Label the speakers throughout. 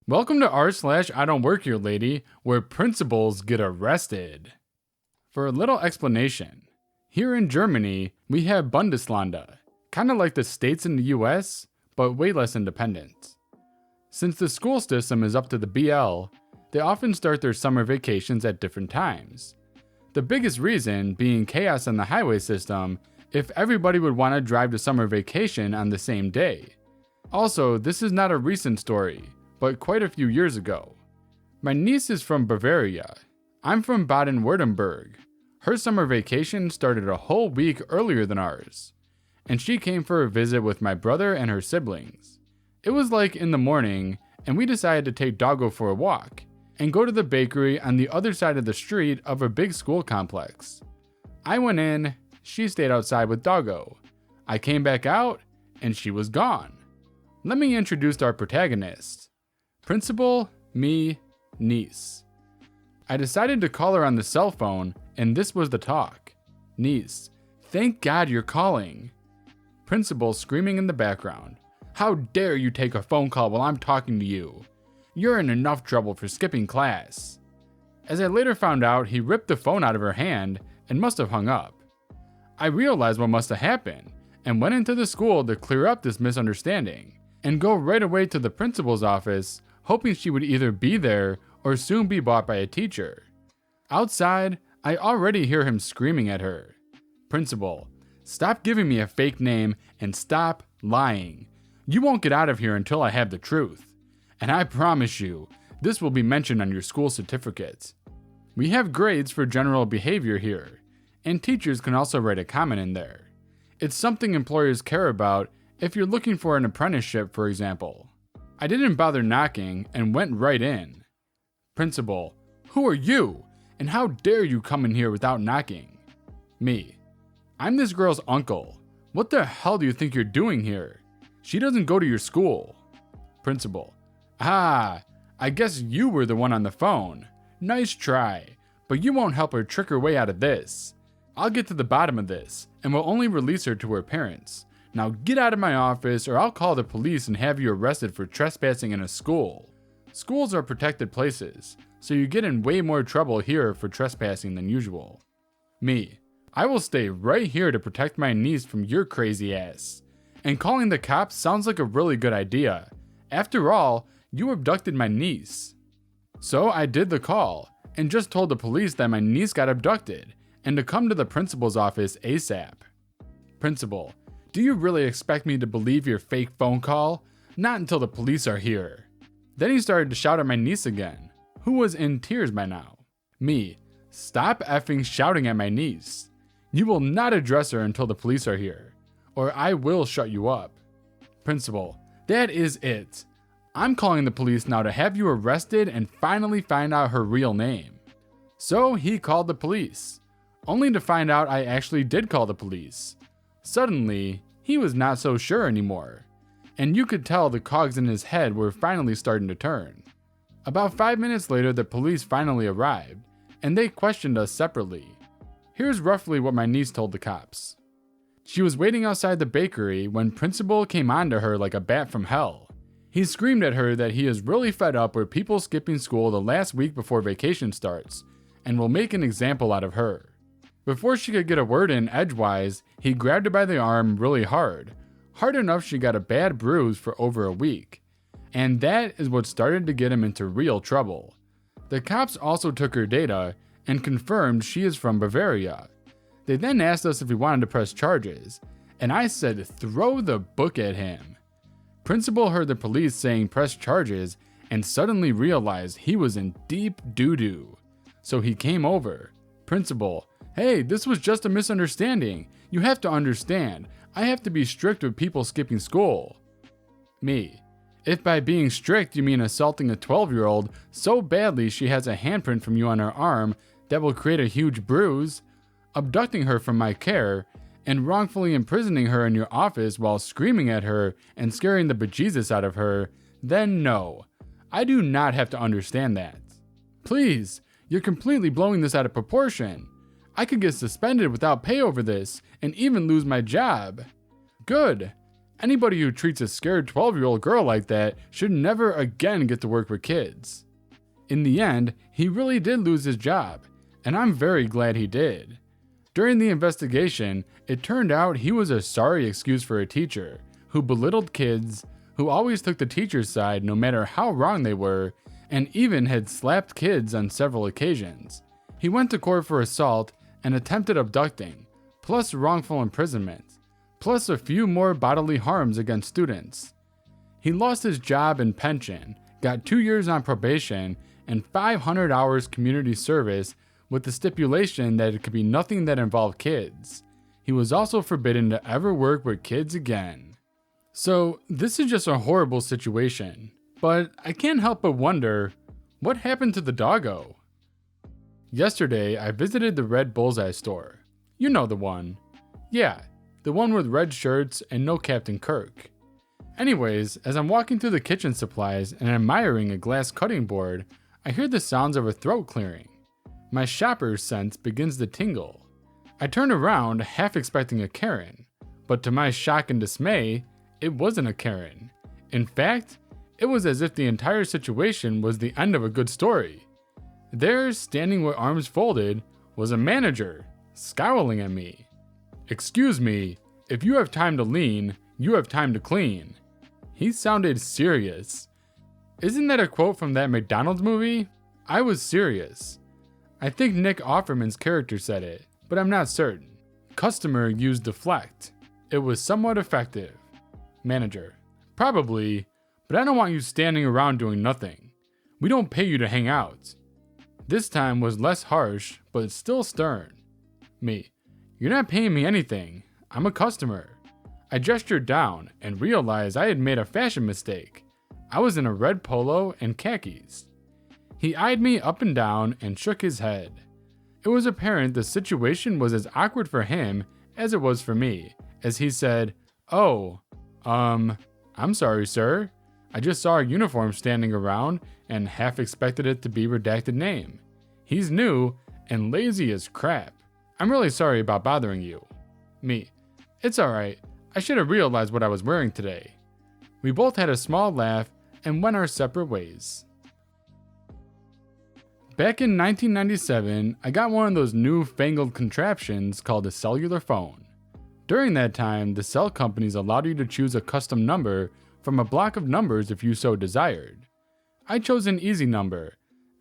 Speaker 1: Welcome to r/IDontWorkHereLady, where principals get arrested. For a little explanation, here in Germany, we have Bundeslande, kind of like the states in the US, but way less independent. Since the school system is up to the BL, they often start their summer vacations at different times. The biggest reason being chaos on the highway system if everybody would want to drive to summer vacation on the same day. Also, this is not a recent story, but quite a few years ago. My niece is from Bavaria. I'm from Baden-Württemberg. Her summer vacation started a whole week earlier than ours, and she came for a visit with my brother and her siblings. It was like in the morning, and we decided to take Doggo for a walk and go to the bakery on the other side of the street of a big school complex. I went in, she stayed outside with Doggo. I came back out, and she was gone. Let me introduce our protagonists. Principal, me, niece. I decided to call her on the cell phone, and this was the talk. Niece, thank God you're calling. Principal screaming in the background. How dare you take a phone call while I'm talking to you? You're in enough trouble for skipping class. As I later found out, he ripped the phone out of her hand and must have hung up. I realized what must have happened and went into the school to clear up this misunderstanding and go right away to the principal's office, hoping she would either be there or soon be bought by a teacher. Outside, I already hear him screaming at her. Principal, stop giving me a fake name and stop lying. You won't get out of here until I have the truth. And I promise you, this will be mentioned on your school certificate. We have grades for general behavior here, and teachers can also write a comment in there. It's something employers care about if you're looking for an apprenticeship, for example. I didn't bother knocking and went right in. Principal, who are you? And how dare you come in here without knocking? Me, I'm this girl's uncle. What the hell do you think you're doing here? She doesn't go to your school. Principal, I guess you were the one on the phone. Nice try, but you won't help her trick her way out of this. I'll get to the bottom of this, and will only release her to her parents. Now get out of my office or I'll call the police and have you arrested for trespassing in a school. Schools are protected places, so you get in way more trouble here for trespassing than usual. Me, I will stay right here to protect my niece from your crazy ass. And calling the cops sounds like a really good idea. After all, you abducted my niece. So I did the call, and just told the police that my niece got abducted, and to come to the principal's office ASAP. Principal, do you really expect me to believe your fake phone call? Not until the police are here. Then he started to shout at my niece again, who was in tears by now. Me, stop effing shouting at my niece. You will not address her until the police are here, or I will shut you up. Principal, that is it. I'm calling the police now to have you arrested and finally find out her real name. So he called the police, only to find out I actually did call the police. Suddenly, he was not so sure anymore, and you could tell the cogs in his head were finally starting to turn. About 5 minutes later, the police finally arrived, and they questioned us separately. Here's roughly what my niece told the cops. She was waiting outside the bakery when Principal came onto her like a bat from hell. He screamed at her that he is really fed up with people skipping school the last week before vacation starts, and will make an example out of her. Before she could get a word in edgewise, he grabbed her by the arm really hard enough she got a bad bruise for over a week. And that is what started to get him into real trouble. The cops also took her data and confirmed she is from Bavaria. They then asked us if we wanted to press charges, and I said throw the book at him. Principal heard the police saying press charges and suddenly realized he was in deep doo-doo. So he came over. Principal, hey, this was just a misunderstanding. You have to understand, I have to be strict with people skipping school. Me, if by being strict you mean assaulting a 12-year-old so badly she has a handprint from you on her arm that will create a huge bruise, abducting her from my care, and wrongfully imprisoning her in your office while screaming at her and scaring the bejesus out of her, then no, I do not have to understand that. Please, you're completely blowing this out of proportion. I could get suspended without pay over this and even lose my job. Good. Anybody who treats a scared 12-year-old girl like that should never again get to work with kids. In the end, he really did lose his job, and I'm very glad he did. During the investigation, it turned out he was a sorry excuse for a teacher who belittled kids, who always took the teacher's side no matter how wrong they were, and even had slapped kids on several occasions. He went to court for assault and attempted abducting, plus wrongful imprisonment, plus a few more bodily harms against students. He lost his job and pension, got 2 years on probation, and 500 hours community service with the stipulation that it could be nothing that involved kids. He was also forbidden to ever work with kids again. So this is just a horrible situation, but I can't help but wonder, what happened to the doggo? Yesterday, I visited the Red Bullseye store. You know the one. Yeah, the one with red shirts and no Captain Kirk. Anyways, as I'm walking through the kitchen supplies and admiring a glass cutting board, I hear the sounds of a throat clearing. My shopper's sense begins to tingle. I turn around, half expecting a Karen, but to my shock and dismay, it wasn't a Karen. In fact, it was as if the entire situation was the end of a good story. There, standing with arms folded, was a manager, scowling at me. "Excuse me, if you have time to lean, you have time to clean." He sounded serious. Isn't that a quote from that McDonald's movie? I was serious. I think Nick Offerman's character said it, but I'm not certain. Customer used deflect. It was somewhat effective. Manager: "Probably, but I don't want you standing around doing nothing. We don't pay you to hang out." This time was less harsh, but still stern. Me: "You're not paying me anything. I'm a customer." I gestured down and realized I had made a fashion mistake. I was in a red polo and khakis. He eyed me up and down and shook his head. It was apparent the situation was as awkward for him as it was for me, as he said, "Oh, I'm sorry, sir. I just saw a uniform standing around and half expected it to be redacted name. He's new and lazy as crap. I'm really sorry about bothering you." Me: "It's alright. I should have realized what I was wearing today." We both had a small laugh and went our separate ways. Back in 1997, I got one of those newfangled contraptions called a cellular phone. During that time, the cell companies allowed you to choose a custom number from a block of numbers if you so desired. I chose an easy number,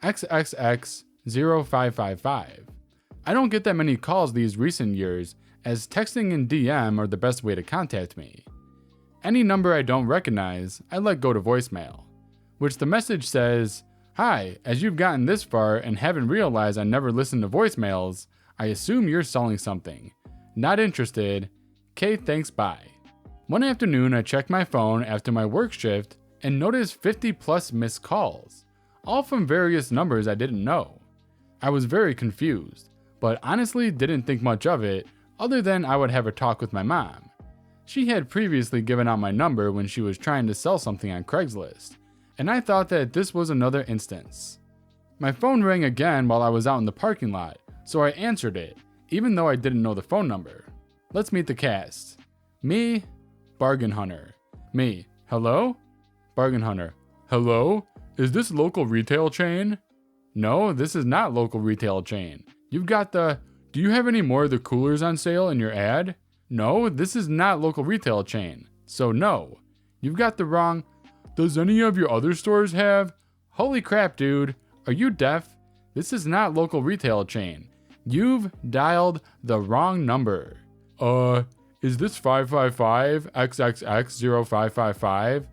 Speaker 1: XXX0555. I don't get that many calls these recent years, as texting and DM are the best way to contact me. Any number I don't recognize, I let go to voicemail, which the message says, "Hi, as you've gotten this far and haven't realized I never listen to voicemails, I assume you're selling something. Not interested. Okay, thanks, bye." One afternoon, I checked my phone after my work shift and noticed 50 plus missed calls, all from various numbers I didn't know. I was very confused, but honestly didn't think much of it other than I would have a talk with my mom. She had previously given out my number when she was trying to sell something on Craigslist, and I thought that this was another instance. My phone rang again while I was out in the parking lot, so I answered it, even though I didn't know the phone number. Let's meet the cast. Me, Bargain Hunter. Me: "Hello?" Bargain Hunter: "Hello? Is this local retail chain?" "No, this is not local retail chain. You've got the... Do you have any more of the coolers on sale in your ad?" "No, this is not local retail chain. So no. You've got the wrong... Does any of your other stores have... Holy crap, dude. Are you deaf? This is not local retail chain. You've dialed the wrong number." Is this 555 XXX0555?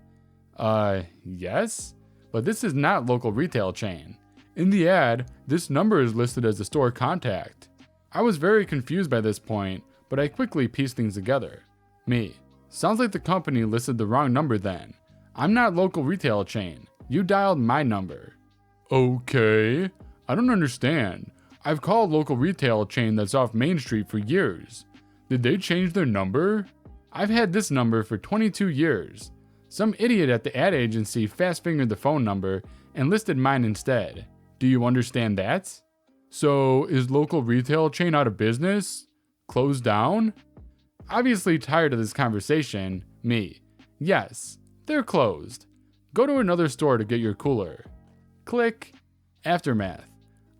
Speaker 1: Yes, but this is not local retail chain. In the ad, this number is listed as the store contact. I was very confused by this point, but I quickly pieced things together. Me: "Sounds like the company listed the wrong number then. I'm not local retail chain. You dialed my number." "Okay. I don't understand. I've called local retail chain that's off Main Street for years. Did they change their number? I've had this number for 22 years. Some idiot at the ad agency fast-fingered the phone number and listed mine instead. Do you understand that? So, is local retail chain out of business? Closed down?" Obviously tired of this conversation, Me. Yes, they're closed. Go to another store to get your cooler. Click. Aftermath.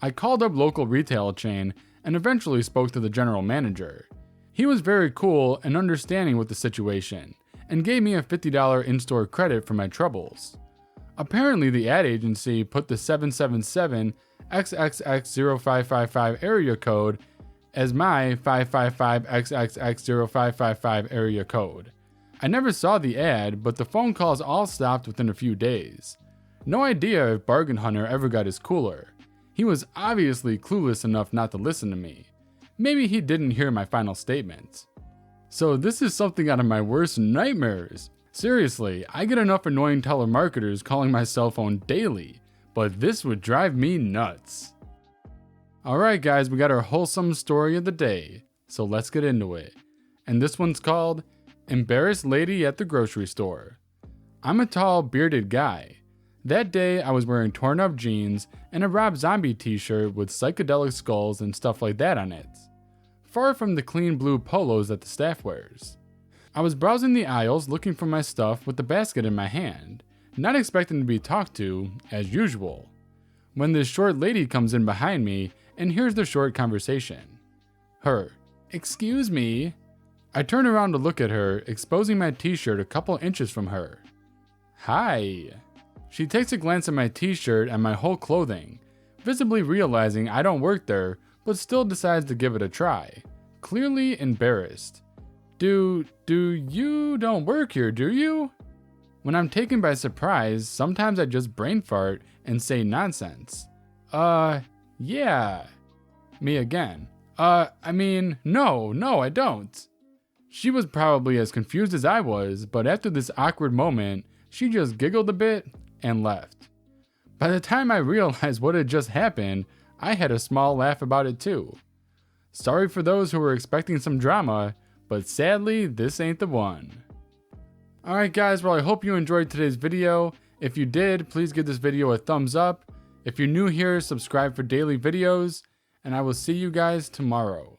Speaker 1: I called up local retail chain and eventually spoke to the general manager. He was very cool and understanding with the situation and gave me a $50 in-store credit for my troubles. Apparently the ad agency put the 777 XXX0555 area code as my 555 XXX0555 area code. I never saw the ad, but the phone calls all stopped within a few days. No idea if Bargain Hunter ever got his cooler. He was obviously clueless enough not to listen to me. Maybe he didn't hear my final statement. So this is something out of my worst nightmares. Seriously, I get enough annoying telemarketers calling my cell phone daily, but this would drive me nuts. Alright guys, we got our wholesome story of the day, so let's get into it. And this one's called Embarrassed Lady at the Grocery Store. I'm a tall, bearded guy. That day I was wearing torn up jeans and a Rob Zombie t-shirt with psychedelic skulls and stuff like that on it. Far from the clean blue polos that the staff wears. I was browsing the aisles looking for my stuff with the basket in my hand, not expecting to be talked to, as usual, when this short lady comes in behind me and hears the short conversation. Her. Excuse me. I turn around to look at her, exposing my t-shirt a couple inches from her. Hi. She takes a glance at my t-shirt and my whole clothing, visibly realizing I don't work there, but still decides to give it a try, clearly embarrassed. Do you don't work here, do you? When I'm taken by surprise, sometimes I just brain fart and say nonsense. Yeah. Me again. I mean, no, I don't. She was probably as confused as I was, but after this awkward moment, she just giggled a bit and left. By the time I realized what had just happened, I had a small laugh about it too. Sorry for those who were expecting some drama, but sadly, this ain't the one. Alright guys, well I hope you enjoyed today's video. If you did, please give this video a thumbs up. If you're new here, subscribe for daily videos, and I will see you guys tomorrow.